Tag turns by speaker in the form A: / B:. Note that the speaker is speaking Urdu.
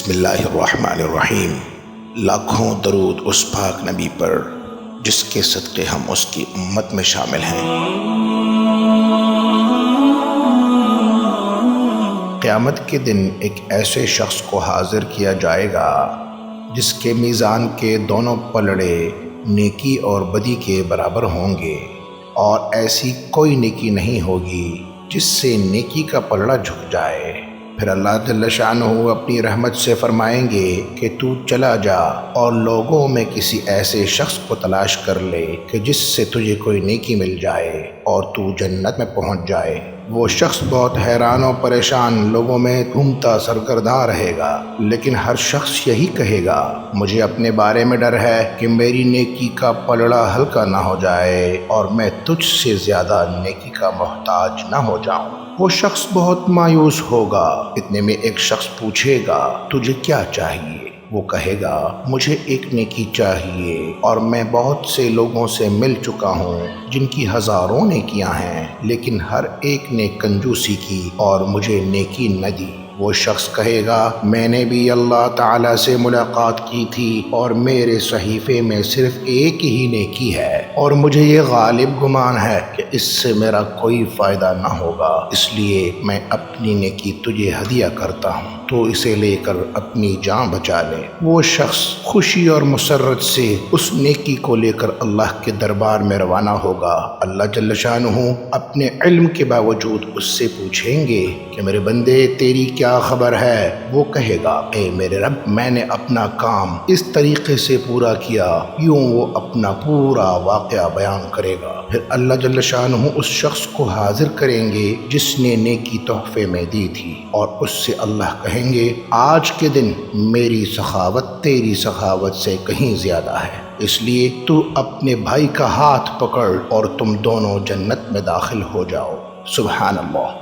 A: بسم اللہ الرحمن الرحیم۔ لاکھوں درود اس پاک نبی پر جس کے صدقے ہم اس کی امت میں شامل ہیں۔ قیامت کے دن ایک ایسے شخص کو حاضر کیا جائے گا جس کے میزان کے دونوں پلڑے نیکی اور بدی کے برابر ہوں گے، اور ایسی کوئی نیکی نہیں ہوگی جس سے نیکی کا پلڑا جھک جائے۔ پھر اللہ جل شانہ اپنی رحمت سے فرمائیں گے کہ تو چلا جا اور لوگوں میں کسی ایسے شخص کو تلاش کر لے کہ جس سے تجھے کوئی نیکی مل جائے اور تو جنت میں پہنچ جائے۔ وہ شخص بہت حیران و پریشان لوگوں میں گھومتا سرگرداں رہے گا، لیکن ہر شخص یہی کہے گا مجھے اپنے بارے میں ڈر ہے کہ میری نیکی کا پلڑا ہلکا نہ ہو جائے اور میں تجھ سے زیادہ نیکی کا محتاج نہ ہو جاؤں۔ وہ شخص بہت مایوس ہوگا۔ اتنے میں ایک شخص پوچھے گا تجھے کیا چاہیے؟ وہ کہے گا مجھے ایک نیکی چاہیے، اور میں بہت سے لوگوں سے مل چکا ہوں جن کی ہزاروں نیکیاں ہیں، لیکن ہر ایک نے کنجوسی کی اور مجھے نیکی نہ دی۔ وہ شخص کہے گا میں نے بھی اللہ تعالیٰ سے ملاقات کی تھی اور میرے صحیفے میں صرف ایک ہی نیکی ہے، اور مجھے یہ غالب گمان ہے کہ اس سے میرا کوئی فائدہ نہ ہوگا، اس لیے میں اپنی نیکی تجھے ہدیہ کرتا ہوں، تو اسے لے کر اپنی جان بچا لے۔ وہ شخص خوشی اور مسرت سے اس نیکی کو لے کر اللہ کے دربار میں روانہ ہوگا۔ اللہ جل شانہ اپنے علم کے باوجود اس سے پوچھیں گے کہ میرے بندے تیری کیا خبر ہے؟ وہ کہے گا اے میرے رب میں نے اپنا کام اس طریقے سے پورا کیا۔ یوں وہ اپنا پورا واقعہ بیان کرے گا۔ پھر اللہ جل شانہ اس شخص کو حاضر کریں گے جس نے نیکی تحفے میں دی تھی، اور اس سے اللہ کہیں گے آج کے دن میری سخاوت تیری سخاوت سے کہیں زیادہ ہے، اس لیے تو اپنے بھائی کا ہاتھ پکڑ اور تم دونوں جنت میں داخل ہو جاؤ۔ سبحان اللہ۔